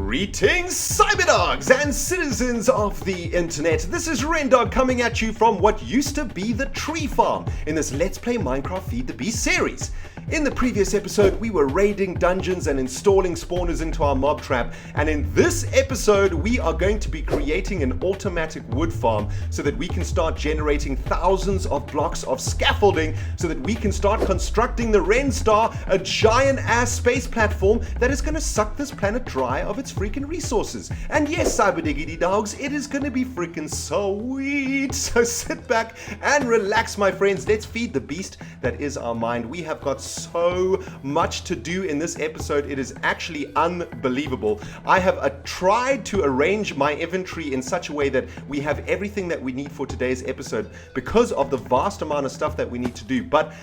Greetings, cyberdogs and citizens of the internet. This is ReNDoG coming at you from what used to be the tree farm in this Let's Play Minecraft Feed the Beast series. In the previous episode, we were raiding dungeons and installing spawners into our mob trap, and in this episode, we are going to be creating an automatic wood farm so that we can start generating thousands of blocks of scaffolding so that we can start constructing the Ren Star, a giant-ass space platform that is going to suck this planet dry of its freaking resources. And yes, cyber diggity dogs, it is going to be freaking sweet. So sit back and relax, my friends. Let's feed the beast that is our mind. We have got so much to do in this episode. It is actually unbelievable. I have tried to arrange my inventory in such a way that we have everything that we need for today's episode because of the vast amount of stuff that we need to do. But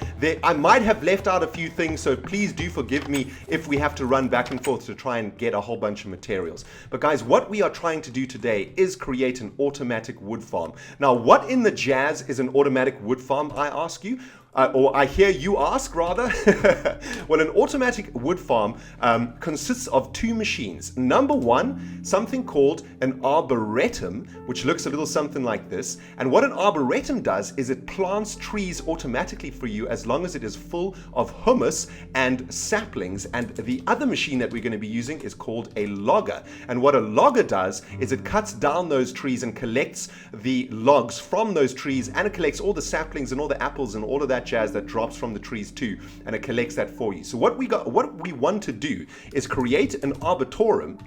I might have left out a few things, so please do forgive me if we have to run back and forth to try and get a whole bunch of materials. But guys, what we are trying to do today is create an automatic wood farm. Now, what in the jazz is an automatic wood farm, I ask you? Or I hear you ask, rather. Well, an automatic wood farm consists of two machines. Number one, something called an Arboretum, which looks a little something like this. And what an Arboretum does is it plants trees automatically for you as long as it is full of humus and saplings. And the other machine that we're going to be using is called a logger. And what a logger does is it cuts down those trees and collects the logs from those trees, and it collects all the saplings and all the apples and all of that jazz that drops from the trees too, and it collects that for you. So what we want to do is create an arboretum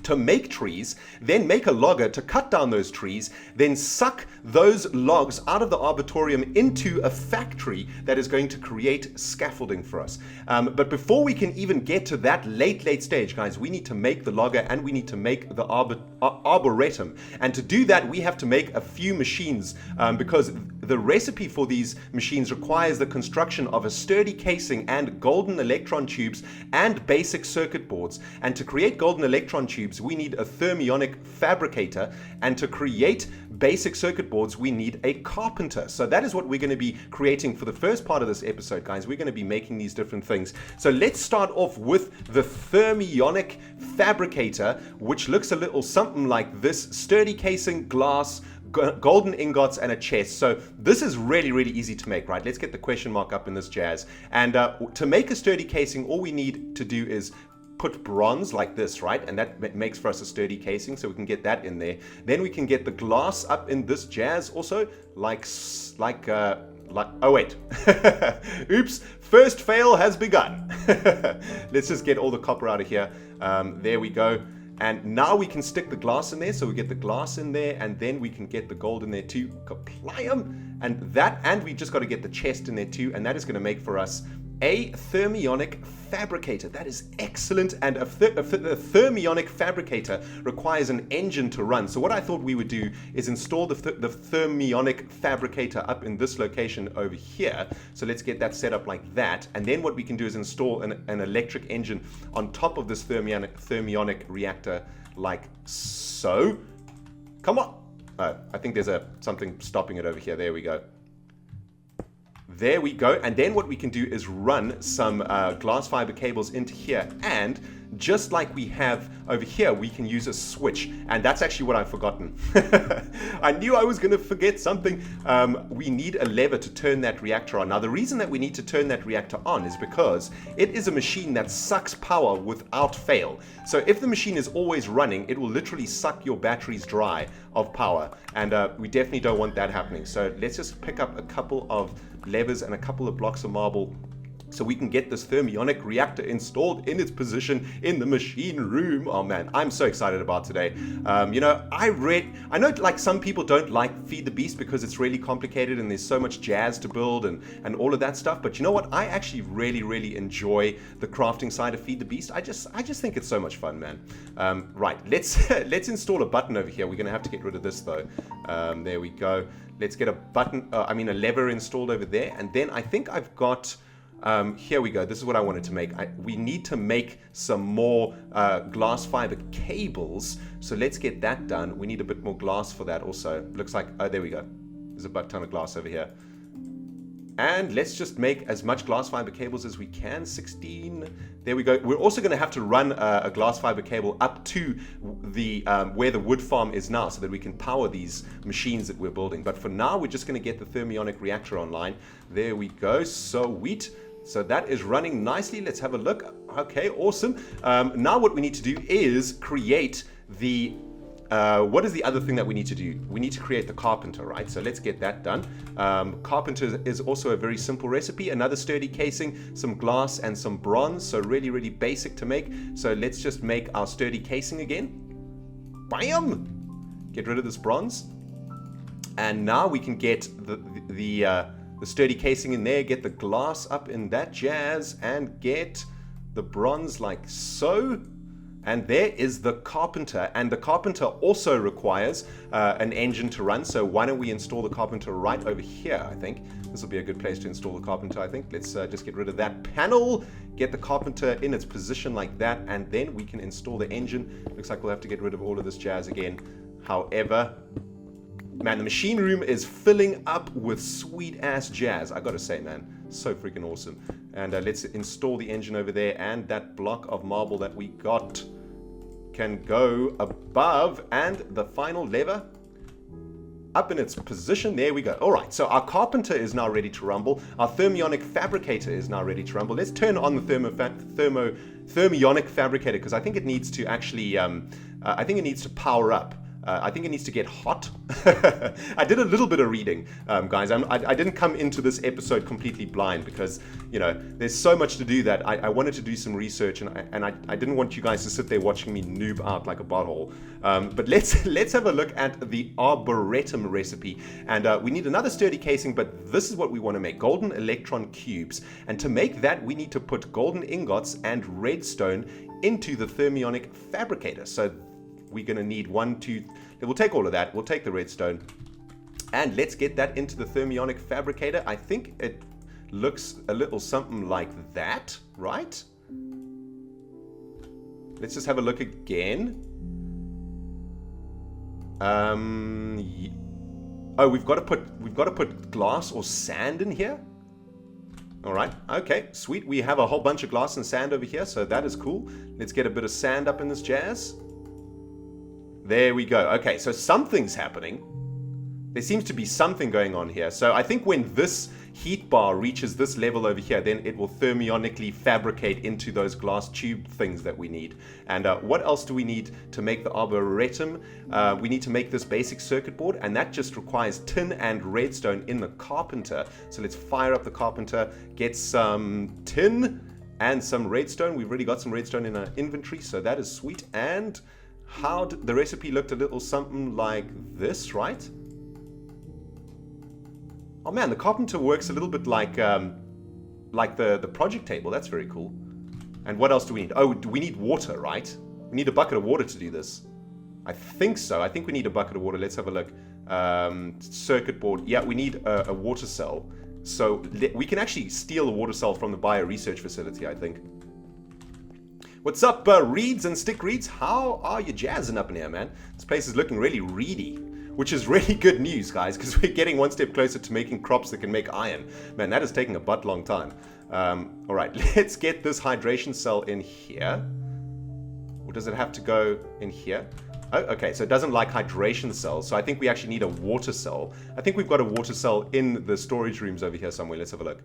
to make trees, then make a logger to cut down those trees, then suck those logs out of the arboretum into a factory that is going to create scaffolding for us. But before we can even get to that late stage, guys, we need to make the logger and we need to make the arboretum. And to do that, we have to make a few machines because the recipe for these machines requires the construction of a sturdy casing and golden electron tubes and basic circuit boards. And to create golden electron tubes, we need a thermionic fabricator, and to create basic circuit boards, we need a carpenter. So that is what we're going to be creating for the first part of this episode, guys. We're going to be making these different things. So let's start off with the thermionic fabricator, which looks a little something like this: sturdy casing, glass, golden ingots, and a chest. So this is really easy to make, right? Let's get the question mark up in this jazz. And to make a sturdy casing, all we need to do is put bronze like this, right? And that makes for us a sturdy casing, so we can get that in there. Then we can get the glass up in this jazz also, like oh wait, oops, first fail has begun. Let's just get all the copper out of here. There we go. And now we can stick the glass in there, so we get the glass in there, and then we can get the gold in there too. Apply them, and we just got to get the chest in there too, and that is going to make for us a thermionic fabricator. That is excellent. And a thermionic fabricator requires an engine to run. So what I thought we would do is install the thermionic fabricator up in this location over here. So let's get that set up like that. And then what we can do is install an electric engine on top of this thermionic reactor like so. Come on. I think there's something stopping it over here. There we go. There we go. And then what we can do is run some glass fiber cables into here, and just like we have over here, we can use a switch. And that's actually what I've forgotten. I knew I was going to forget something. We need a lever to turn that reactor on. Now, the reason that we need to turn that reactor on is because it is a machine that sucks power without fail. So if the machine is always running, it will literally suck your batteries dry of power. And we definitely don't want that happening. So let's just pick up a couple of levers and a couple of blocks of marble so we can get this thermionic reactor installed in its position in the machine room. Oh man, I'm so excited about today. You know, I know like some people don't like Feed the Beast because it's really complicated and there's so much jazz to build and all of that stuff. But you know what? I actually really enjoy the crafting side of Feed the Beast. I just think it's so much fun, man. Right, let's install a button over here. We're gonna have to get rid of this though. There we go. Let's get a lever installed over there. And then I think I've got, here we go. This is what I wanted to make. We need to make some more glass fiber cables. So let's get that done. We need a bit more glass for that also. Looks like, oh, there we go. There's a butt ton of glass over here. And let's just make as much glass fiber cables as we can. 16. There we go. We're also going to have to run a glass fiber cable up to the where the wood farm is now, so that we can power these machines that we're building. But for now, we're just going to get the thermionic reactor online. There we go. Sweet. So that is running nicely. Let's have a look. Okay, awesome. Now what we need to do is create the... what is the other thing that we need to do? We need to create the carpenter, right? So let's get that done. Carpenter is also a very simple recipe. Another sturdy casing, some glass and some bronze. So really, really basic to make. So let's just make our sturdy casing again. Bam! Get rid of this bronze. And now we can get the sturdy casing in there, get the glass up in that jazz, and get the bronze like so. And there is the carpenter, and the carpenter also requires an engine to run. So why don't we install the carpenter right over here? I think this will be a good place to install the carpenter. I think let's just get rid of that panel, get the carpenter in its position like that, and then we can install the engine. Looks like we'll have to get rid of all of this jazz again. However, man, the machine room is filling up with sweet ass jazz. I gotta say, man, so freaking awesome. And let's install the engine over there, and that block of marble that we got can go above, and the final lever up in its position. There we go. All right, so our carpenter is now ready to rumble. Our thermionic fabricator is now ready to rumble. Let's turn on the thermionic fabricator, because I think it needs to actually, I think it needs to power up. I think it needs to get hot. I did a little bit of reading, guys. I didn't come into this episode completely blind, because, you know, there's so much to do that I wanted to do some research, and I didn't want you guys to sit there watching me noob out like a butthole. But let's have a look at the Arboretum recipe. And we need another sturdy casing, but this is what we want to make: golden electron cubes. And to make that, we need to put golden ingots and redstone into the thermionic fabricator. So we're going to need 1, 2... We'll take all of that. We'll take the redstone. And let's get that into the thermionic fabricator. I think it looks a little something like that, right? Let's just have a look again. Oh, we've got to put glass or sand in here. All right. Okay, sweet. We have a whole bunch of glass and sand over here, so that is cool. Let's get a bit of sand up in this jazz. There we go. Okay, so something's happening. There seems to be something going on here. So I think when this heat bar reaches this level over here, then it will thermionically fabricate into those glass tube things that we need. And what else do we need to make the Arboretum? We need to make this basic circuit board, and that just requires tin and redstone in the carpenter. So let's fire up the carpenter, get some tin and some redstone. We've already got some redstone in our inventory, so that is sweet. And how the recipe looked a little something like this, right? Oh man, the carpenter works a little bit like the project table. That's very cool. And what else do we need? Oh, we need water, right? We need a bucket of water to do this. I think so. I think we need a bucket of water. Let's have a look. Circuit board. Yeah, we need a water cell. So we can actually steal a water cell from the bio research facility, I think. What's up, reeds and stick reeds? How are you jazzing up in here, man? This place is looking really reedy, which is really good news, guys, because we're getting one step closer to making crops that can make iron. Man, that is taking a butt long time. All right, let's get this hydration cell in here. Or does it have to go in here? Oh, okay, so it doesn't like hydration cells, so I think we actually need a water cell. I think we've got a water cell in the storage rooms over here somewhere. Let's have a look.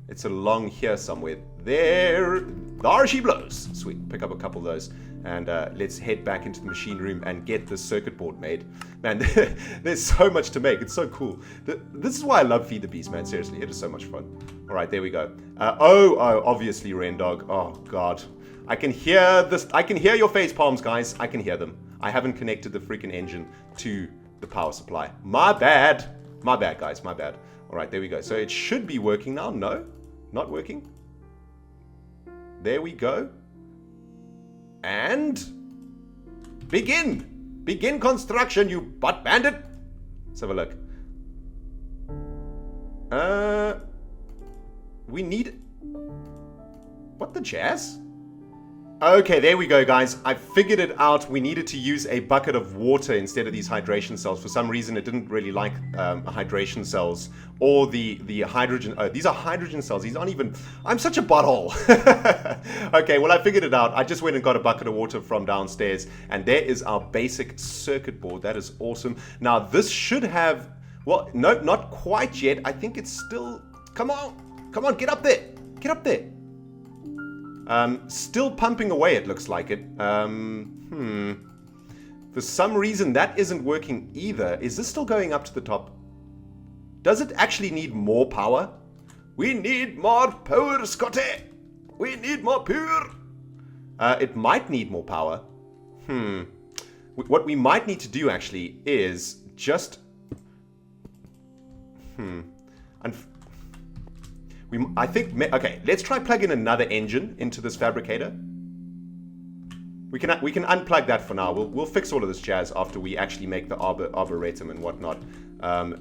It's along here somewhere. There she blows. Sweet, pick up a couple of those. And let's head back into the machine room and get this circuit board made. Man, there's so much to make. It's so cool. This is why I love Feed the Beast, man. Seriously, it is so much fun. All right, there we go. Oh, obviously ReNDoG. Oh, God. I can hear this. I can hear your face palms, guys. I can hear them. I haven't connected the freaking engine to the power supply. My bad. My bad, guys. My bad. All right, there we go. So it should be working now. No? Not working. There we go. And begin. Begin construction, you butt bandit. Let's have a look. We need... What the jazz? Okay, there we go, guys. I figured it out. We needed to use a bucket of water instead of these hydration cells. For some reason, it didn't really like hydration cells or the hydrogen. Oh, these are hydrogen cells. These aren't even... I'm such a butthole. Okay, well, I figured it out. I just went and got a bucket of water from downstairs, and there is our basic circuit board. That is awesome. Now, this should have... Well, no, not quite yet. I think it's still... Come on. Come on, get up there. Get up there. Still pumping away, it looks like it. For some reason, that isn't working either. Is this still going up to the top? Does it actually need more power? We need more power, Scotty! We need more power! It might need more power. What we might need to do, actually, is just... I think, okay, let's try plugging another engine into this fabricator. We can unplug that for now. We'll fix all of this jazz after we actually make the Arboretum and whatnot.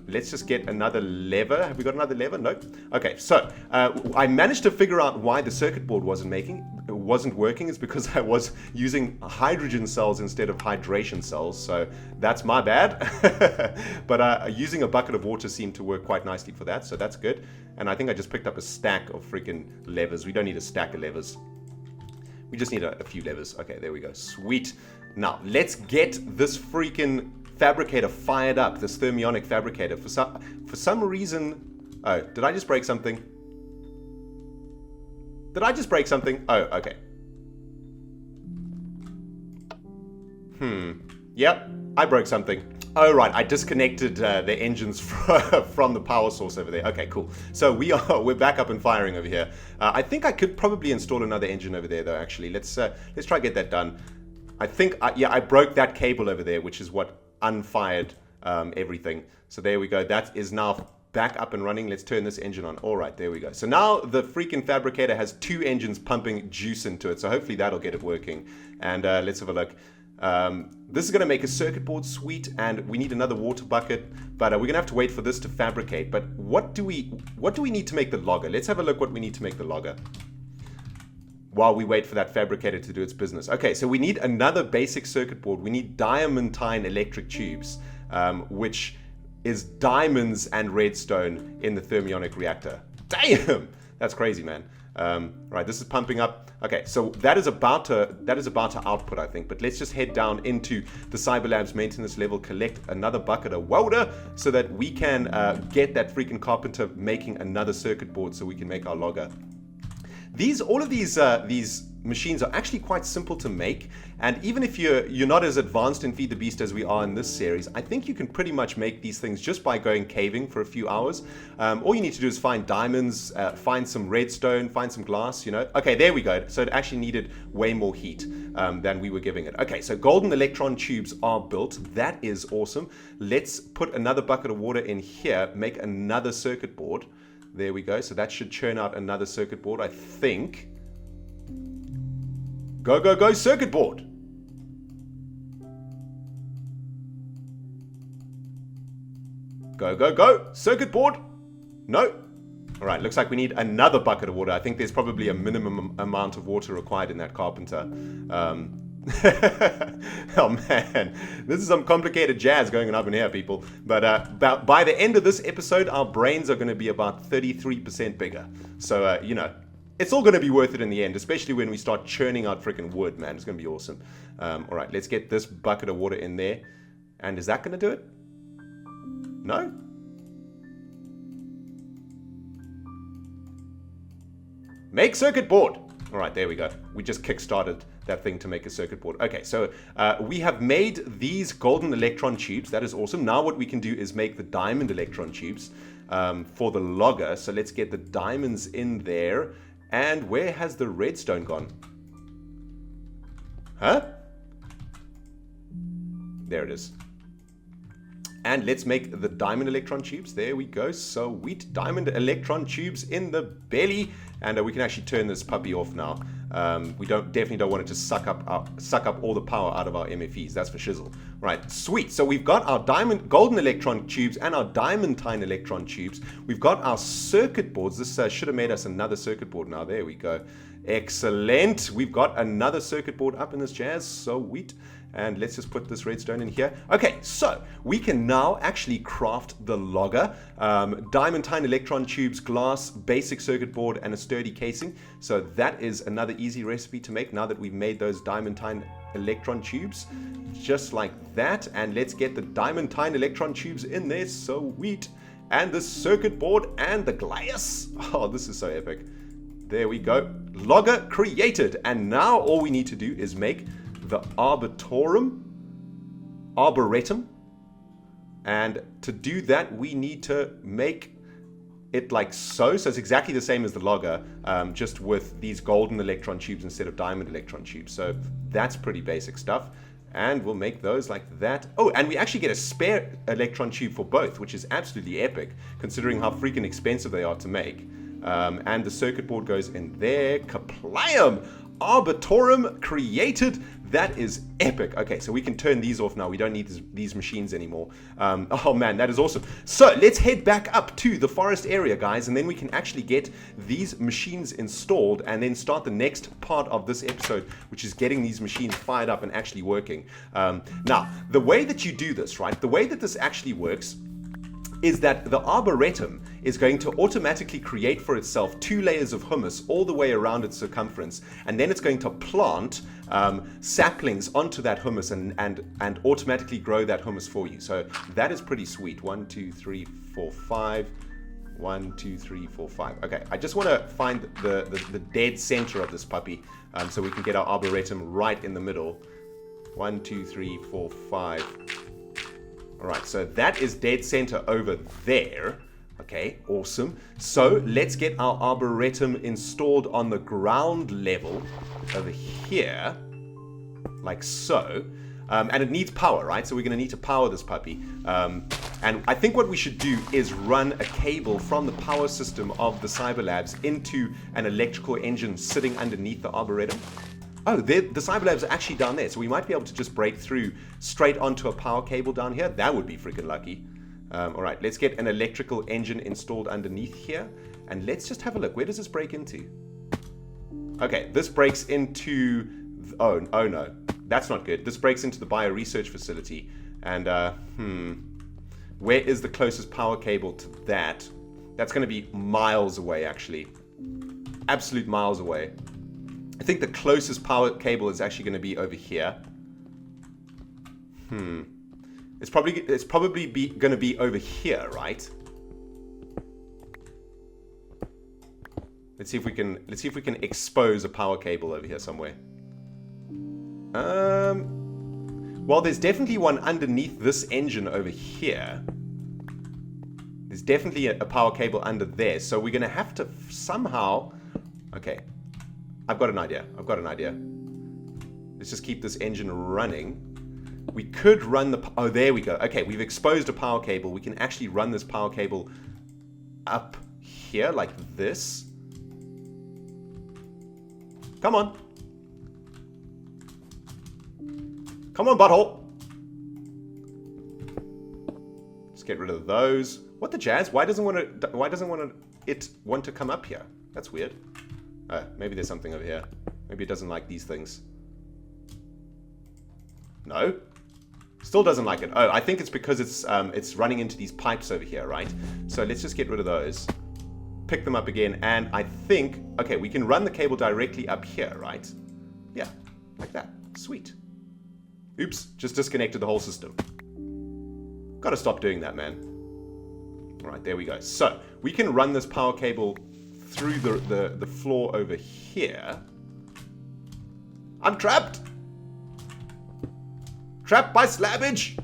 Let's just get another lever. Have we got another lever? No. Okay, so I managed to figure out why the circuit board wasn't working. It's because I was using hydrogen cells instead of hydration cells. So that's my bad. But using a bucket of water seemed to work quite nicely for that. So that's good. And I think I just picked up a stack of freaking levers. We don't need a stack of levers. We just need a few levers. Okay, there we go. Sweet. Now, let's get this freaking fabricator fired up. This thermionic fabricator. For some reason... Oh, did I just break something? Did I just break something? Oh, okay. Yep, I broke something. Oh, right, I disconnected the engines from the power source over there. Okay, cool. So we're back up and firing over here. I think I could probably install another engine over there, though, actually. Let's try to get that done. I think, yeah, I broke that cable over there, which is what unfired everything. So there we go. That is now back up and running. Let's turn this engine on. All right, there we go. So now the freaking fabricator has 2 engines pumping juice into it. So hopefully that'll get it working. And let's have a look. This is going to make a circuit board sweet, and we need another water bucket, but we're going to have to wait for this to fabricate. But what do we need to make the logger? Let's have a look what we need to make the logger while we wait for that fabricator to do its business. Okay, so we need another basic circuit board. We need diamantine electric tubes, which is diamonds and redstone in the thermionic reactor. Damn! That's crazy, man. Right, this is pumping up. Okay, so that is about to output, I think. But let's just head down into the Cyberlabs maintenance level, collect another bucket of water, so that we can get that freaking carpenter making another circuit board, so we can make our logger. All of these machines are actually quite simple to make, and even if you're not as advanced in Feed the Beast as we are in this series, I think you can pretty much make these things just by going caving for a few hours. All you need to do is find diamonds, find some redstone, find some glass, you know. Okay, there we go. So it actually needed way more heat than we were giving it. Okay, so golden electron tubes are built. That is awesome. Let's put another bucket of water in here, make another circuit board. There we go. So that should churn out another circuit board, I think. Go, go, go, circuit board. Go, go, go, circuit board. No. All right, looks like we need another bucket of water. I think there's probably a minimum amount of water required in that carpenter. Oh man, this is some complicated jazz going on up in here, people. But by the end of this episode, our brains are going to be about 33% bigger. So, you know, it's all going to be worth it in the end, especially when we start churning out freaking wood, man. It's going to be awesome. All right, let's get this bucket of water in there. And is that going to do it? No? Make circuit board. All right, there we go. We just kick-started that thing to make a circuit board. Okay, so we have made these golden electron tubes. That is awesome. Now what we can do is make the diamond electron tubes for the logger. So let's get the diamonds in there. And where has the redstone gone? Huh? There it is. And let's make the diamond electron tubes. There we go. Sweet diamond electron tubes in the belly. And we can actually turn this puppy off now. We definitely don't want it to suck up all the power out of our MFEs. That's for shizzle. Right, sweet. So we've got our golden electron tubes and our diamantine electron tubes. We've got our circuit boards. This should have made us another circuit board now. There we go. Excellent. We've got another circuit board up in this jazz. Sweet. And let's just put this redstone in here. Okay, so we can now actually craft the logger. Diamantine electron tubes, glass, basic circuit board, and a sturdy casing. So that is another easy recipe to make now that we've made those diamantine electron tubes. Just like that. And let's get the diamantine electron tubes in there. Sweet. And the circuit board and the glass. Oh, this is so epic. There we go. Logger created. And now all we need to do is make the Arboretum. And to do that, we need to make it like so. So it's exactly the same as the logger, just with these golden electron tubes instead of diamond electron tubes. So that's pretty basic stuff. And we'll make those like that. Oh, and we actually get a spare electron tube for both, which is absolutely epic, considering how freaking expensive they are to make. And the circuit board goes in there. Kaplam! Arboretum created. That is epic. Okay, so we can turn these off now. We don't need these machines anymore. Oh man, that is awesome. So let's head back up to the forest area, guys, and then we can actually get these machines installed and then start the next part of this episode, which is getting these machines fired up and actually working. Now, the way that you do this, right, the way that this actually works is that the Arboretum is going to automatically create for itself 2 layers of humus all the way around its circumference, and then it's going to plant saplings onto that humus and automatically grow that humus for you. So that is pretty sweet. 1, 2, 3, 4, 5. 1, 2, 3, 4, 5. Okay, I just want to find the dead center of this puppy, so we can get our Arboretum right in the middle. 1, 2, 3, 4, 5. Alright, so that is dead center over there. Okay, awesome. So let's get our Arboretum installed on the ground level over here, like so. And it needs power, right? So we're going to need to power this puppy. And I think what we should do is run a cable from the power system of the Cyber Labs into an electrical engine sitting underneath the Arboretum. Oh, the Cyber Labs are actually down there, so we might be able to just break through straight onto a power cable down here. That would be freaking lucky. All right, let's get an electrical engine installed underneath here, and let's just have a look. Where does this break into? Okay, this breaks into... Oh no, that's not good. This breaks into the bioresearch facility, and where is the closest power cable to that? That's going to be miles away, actually. Absolute miles away. I think the closest power cable is actually going to be over here. It's probably going to be over here, right? Let's see if we can expose a power cable over here somewhere. Well, there's definitely one underneath this engine over here. There's definitely a power cable under there, so we're going to have to somehow... Okay. I've got an idea. Let's just keep this engine running. We could run the... Oh, there we go. Okay, we've exposed a power cable. We can actually run this power cable up here like this. Come on. Come on, butthole. Let's get rid of those. What the jazz? Why doesn't it want to come up here? That's weird. Maybe there's something over here. Maybe it doesn't like these things. No? Still doesn't like it. Oh, I think it's because it's running into these pipes over here, right? So let's just get rid of those. Pick them up again, and I think... Okay, we can run the cable directly up here, right? Yeah, like that. Sweet. Oops, just disconnected the whole system. Gotta stop doing that, man. Alright, there we go. So, we can run this power cable through the floor over here. I'm trapped! Trapped by slabbage!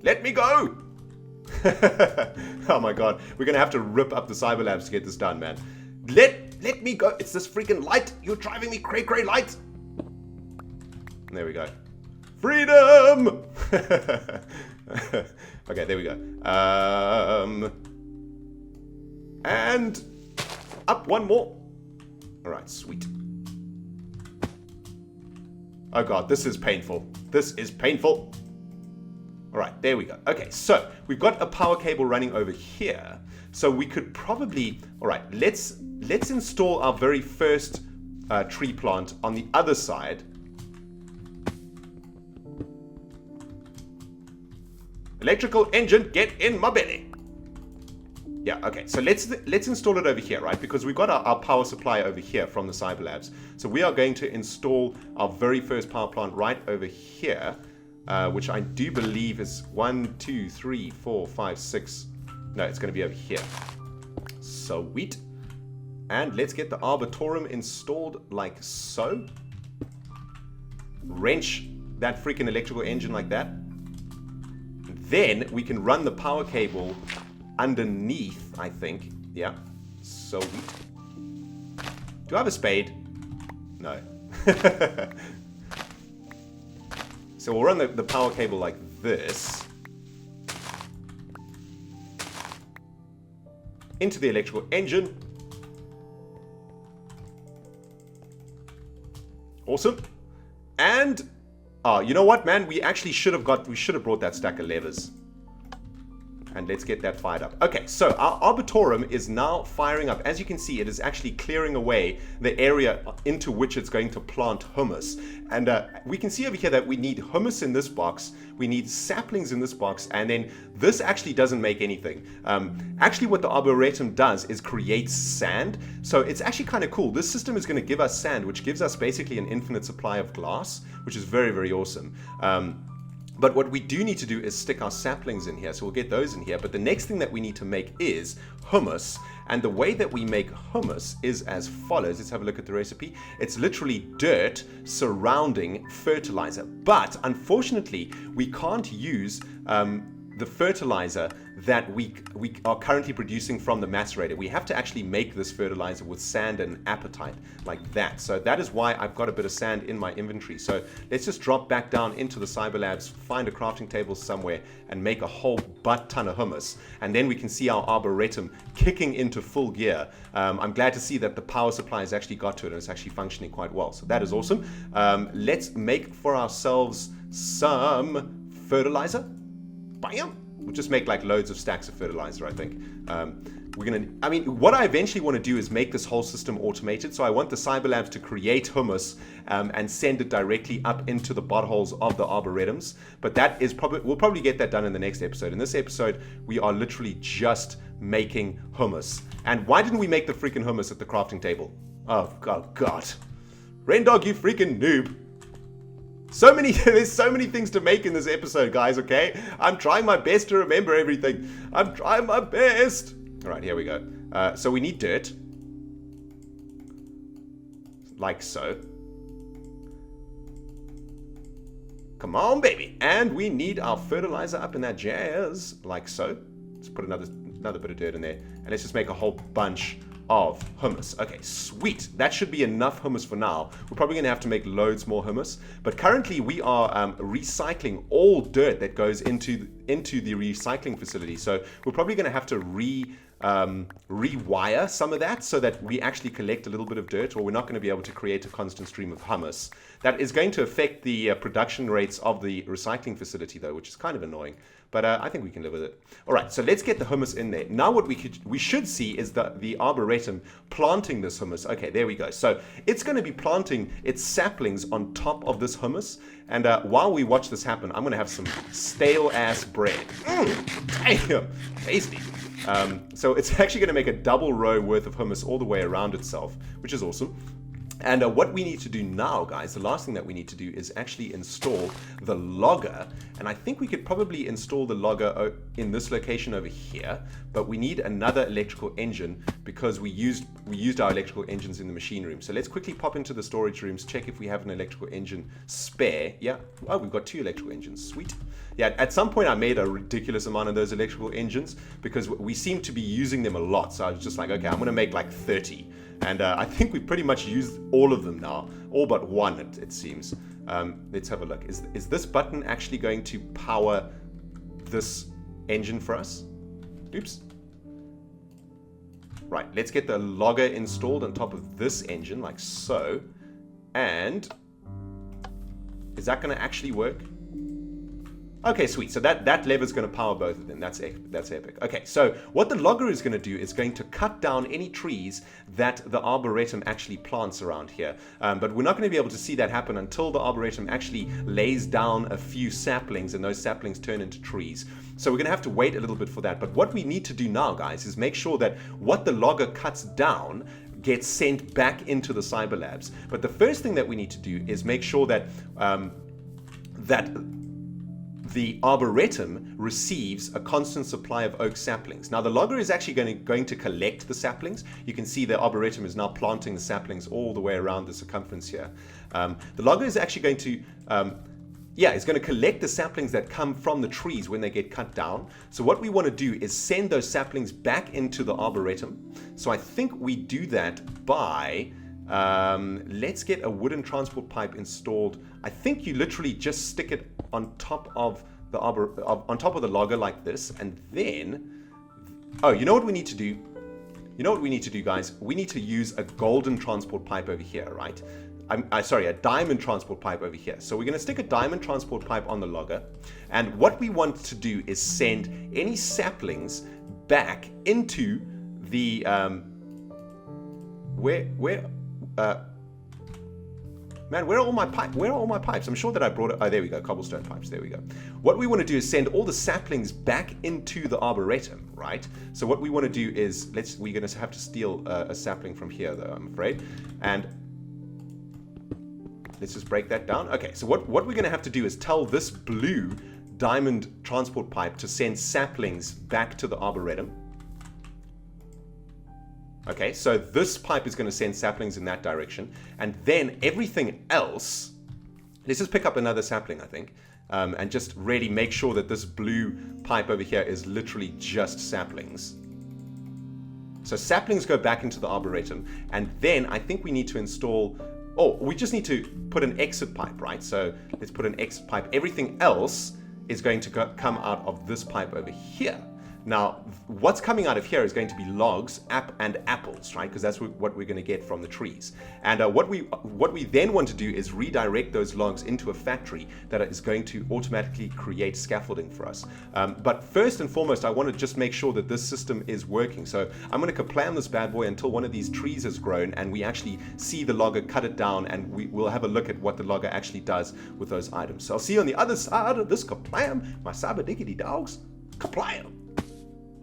Let me go! Oh my god, we're gonna have to rip up the Cyber Labs to get this done, man. Let me go! It's this freaking light! You're driving me cray-cray light! There we go. Freedom! Okay, there we go. And up one more. Alright, sweet. Oh god, this is painful. This is painful. All right, there we go. Okay, so we've got a power cable running over here. So we could probably, all right, let's install our very first tree plant on the other side. Electrical engine, get in my belly. Yeah, okay, so let's install it over here, right? Because we've got our power supply over here from the Cyber Labs. So we are going to install our very first power plant right over here, which I do believe is 1, 2, 3, 4, 5, 6. No, it's going to be over here. Sweet. And let's get the Arboretum installed like so. Wrench that freaking electrical engine like that. Then we can run the power cable underneath, I think. Yeah. Sweet. Do I have a spade? No. So we'll run the power cable like this. Into the electrical engine. Awesome. And you know what, man? We actually should have brought that stack of levers. And let's get that fired up. Okay, so our Arboretum is now firing up. As you can see, it is actually clearing away the area into which it's going to plant hummus. And we can see over here that we need hummus in this box, we need saplings in this box, and then this actually doesn't make anything. Actually, what the Arboretum does is creates sand. So it's actually kind of cool. This system is going to give us sand, which gives us basically an infinite supply of glass, which is very, very awesome. But what we do need to do is stick our saplings in here, so we'll get those in here. But the next thing that we need to make is hummus. And the way that we make hummus is as follows. Let's have a look at the recipe. It's literally dirt surrounding fertilizer. But unfortunately, we can't use the fertilizer that we are currently producing from the macerator. We have to actually make this fertilizer with sand and apatite like that. So that is why I've got a bit of sand in my inventory. So let's just drop back down into the Cyber Labs, find a crafting table somewhere, and make a whole butt ton of hummus. And then we can see our Arboretum kicking into full gear. I'm glad to see that the power supply has actually got to it and it's actually functioning quite well. So that is awesome. Let's make for ourselves some fertilizer. Bam! We'll just make like loads of stacks of fertilizer, I think. What I eventually want to do is make this whole system automated. So I want the Cyber Labs to create hummus and send it directly up into the buttholes of the Arboretums. But that is we'll probably get that done in the next episode. In this episode, we are literally just making hummus. And why didn't we make the freaking hummus at the crafting table? Oh, God. ReNDoG, you freaking noob. There's so many things to make in this episode, guys, okay? I'm trying my best to remember everything. I'm trying my best. All right, here we go. So we need dirt. Like so. Come on, baby. And we need our fertilizer up in that jazz. Like so. Let's put another bit of dirt in there. And let's just make a whole bunch of hummus. Okay, sweet. That should be enough hummus for now. We're probably going to have to make loads more hummus. But currently we are recycling all dirt that goes into the recycling facility. So we're probably going to have to rewire some of that so that we actually collect a little bit of dirt, or we're not going to be able to create a constant stream of hummus. That is going to affect the production rates of the recycling facility, though, which is kind of annoying. But I think we can live with it. All right, so let's get the hummus in there. Now what we should see is the Arboretum planting this hummus. Okay, there we go. So it's going to be planting its saplings on top of this hummus. And while we watch this happen, I'm going to have some stale-ass bread. Damn, tasty. So it's actually going to make a double row worth of hummus all the way around itself, which is awesome. And what we need to do now, guys, the last thing that we need to do is actually install the logger. And I think we could probably install the logger in this location over here, but we need another electrical engine because we used our electrical engines in the machine room. So let's quickly pop into the storage rooms, check if we have an electrical engine spare. Yeah, oh, we've got 2 electrical engines, sweet. Yeah, at some point I made a ridiculous amount of those electrical engines because we seem to be using them a lot. So I was just like, okay, I'm going to make like 30. And I think we pretty much used all of them now, all but one, it seems. Let's have a look. Is this button actually going to power this engine for us? Oops. Right, let's get the logger installed on top of this engine, like so. And is that going to actually work? Okay, sweet. So that lever is going to power both of them. That's epic. Okay, so what the logger is going to do is going to cut down any trees that the Arboretum actually plants around here. But we're not going to be able to see that happen until the Arboretum actually lays down a few saplings and those saplings turn into trees. So we're going to have to wait a little bit for that. But what we need to do now, guys, is make sure that what the logger cuts down gets sent back into the cyber labs. But the first thing that we need to do is make sure that the Arboretum receives a constant supply of oak saplings. Now the logger is actually going to collect the saplings. You can see the Arboretum is now planting the saplings all the way around the circumference here. The logger is actually going to it's going to collect the saplings that come from the trees when they get cut down. So what we want to do is send those saplings back into the Arboretum. So I think we do that by, let's get a wooden transport pipe installed. I think you literally just stick it on top of the logger like this, and then, you know what we need to do? You know what we need to do, guys? We need to use a golden transport pipe over here, right? Sorry, a diamond transport pipe over here. So we're going to stick a diamond transport pipe on the logger, and what we want to do is send any saplings back into the man, where are all my pipes? Where are all my pipes? I'm sure that I brought it. Oh, there we go, cobblestone pipes. There we go. What we want to do is send all the saplings back into the Arboretum, right? So what we want to do is we're going to have to steal a sapling from here, though, I'm afraid, and let's just break that down. Okay, so what we're going to have to do is tell this blue diamond transport pipe to send saplings back to the Arboretum. Okay, so this pipe is going to send saplings in that direction, and then everything else, let's just pick up another sapling, I think, and just really make sure that this blue pipe over here is literally just saplings. So saplings go back into the Arboretum, and then I think we need to install, we just need to put an exit pipe, right? So let's put an exit pipe. Everything else is going to come out of this pipe over here. Now, what's coming out of here is going to be logs and apples, right? Because that's what we're going to get from the trees. And what we then want to do is redirect those logs into a factory that is going to automatically create scaffolding for us. But first and foremost, I want to just make sure that this system is working. So I'm going to kaplan this bad boy until one of these trees has grown and we actually see the logger cut it down, and we'll have a look at what the logger actually does with those items. So I'll see you on the other side of this kaplam, my cyber diggity dogs. Kaplam!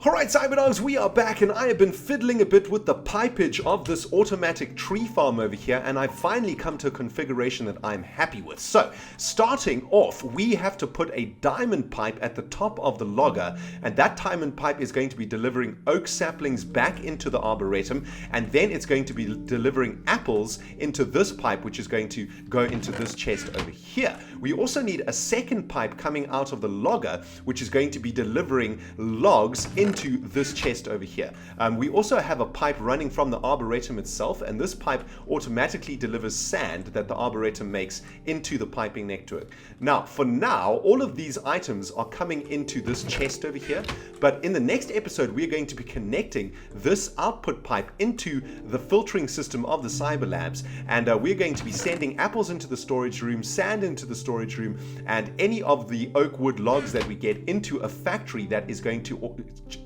Alright, Cyberdogs, we are back, and I have been fiddling a bit with the pipage of this automatic tree farm over here, and I've finally come to a configuration that I'm happy with. So, starting off, we have to put a diamond pipe at the top of the logger, and that diamond pipe is going to be delivering oak saplings back into the Arboretum, and then it's going to be delivering apples into this pipe, which is going to go into this chest over here. We also need a second pipe coming out of the logger, which is going to be delivering logs into this chest over here. We also have a pipe running from the Arboretum itself, and this pipe automatically delivers sand that the Arboretum makes into the piping network. Now, for now, all of these items are coming into this chest over here, but in the next episode, we're going to be connecting this output pipe into the filtering system of the Cyber Labs, and we're going to be sending apples into the storage room, sand into the storage room, and any of the oak wood logs that we get into a factory that is going to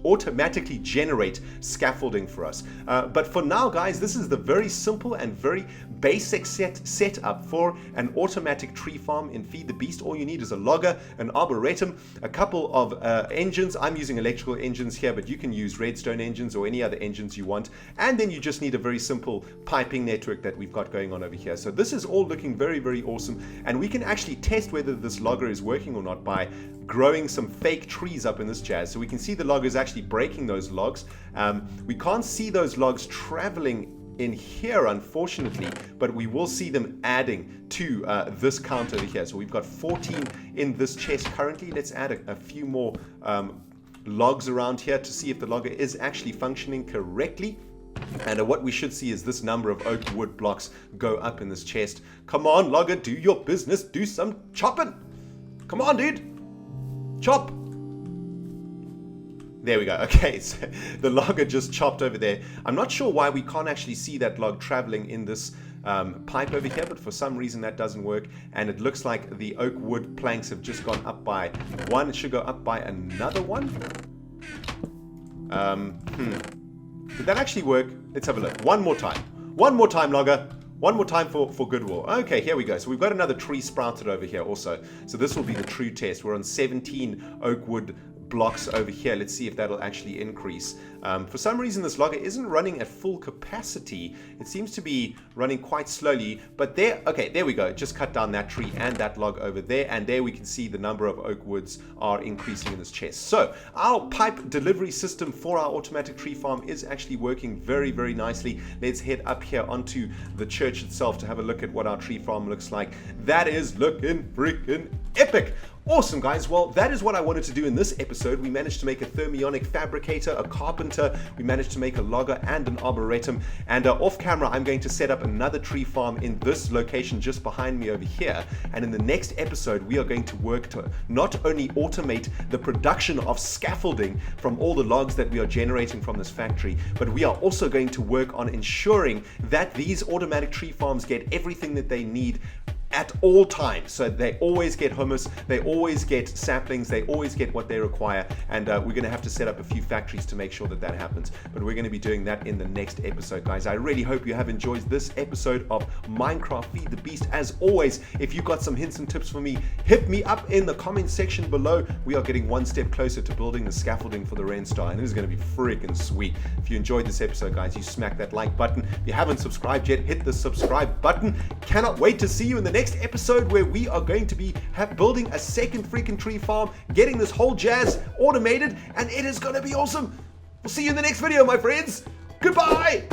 automatically generate scaffolding for us. But for now, guys, this is the very simple and very basic setup for an automatic tree farm in Feed the Beast. All you need is a logger, an Arboretum, a couple of engines. I'm using electrical engines here, but you can use redstone engines or any other engines you want. And then you just need a very simple piping network that we've got going on over here. So this is all looking very, very awesome. And we can actually test whether this logger is working or not by growing some fake trees up in this jazz. So we can see the logger is actually breaking those logs. We can't see those logs traveling in here, unfortunately, but we will see them adding to this count over here. So we've got 14 in this chest currently. Let's add a few more logs around here to see if the logger is actually functioning correctly. And what we should see is this number of oak wood blocks go up in this chest. Come on, logger, do your business. Do some chopping. Come on, dude. Chop. There we go. Okay, so the logger just chopped over there. I'm not sure why we can't actually see that log traveling in this pipe over here, but for some reason that doesn't work, and it looks like the oak wood planks have just gone up by one. It should go up by another one. Did that actually work? Let's have a look. One more time. One more time, logger. One more time for goodwill. Okay, here we go. So we've got another tree sprouted over here also. So this will be the true test. We're on 17 oak wood blocks over here. Let's see if that'll actually increase. For some reason this logger isn't running at full capacity. It seems to be running quite slowly, but there, okay, there we go. Just cut down that tree and that log over there, and there we can see the number of oak woods are increasing in this chest. So our pipe delivery system for our automatic tree farm is actually working very, very nicely. Let's head up here onto the church itself to have a look at what our tree farm looks like. That is looking freaking epic. Awesome, guys. Well, that is what I wanted to do in this episode. We managed to make a thermionic fabricator, a carpenter, we managed to make a logger and an arboretum, and off camera I'm going to set up another tree farm in this location just behind me over here. And in the next episode we are going to work to not only automate the production of scaffolding from all the logs that we are generating from this factory, but we are also going to work on ensuring that these automatic tree farms get everything that they need at all times. So they always get hummus, they always get saplings, they always get what they require, and we're going to have to set up a few factories to make sure that that happens. But we're going to be doing that in the next episode, guys. I really hope you have enjoyed this episode of Minecraft Feed the Beast. As always, if you've got some hints and tips for me, hit me up in the comment section below. We are getting one step closer to building the scaffolding for the ReNDoG, and it is going to be freaking sweet. If you enjoyed this episode, guys, you smack that like button. If you haven't subscribed yet, hit the subscribe button. Cannot wait to see you in the next episode where we are going to be building a second freaking tree farm, getting this whole jazz automated, and it is going to be awesome. We'll see you in the next video, my friends. Goodbye.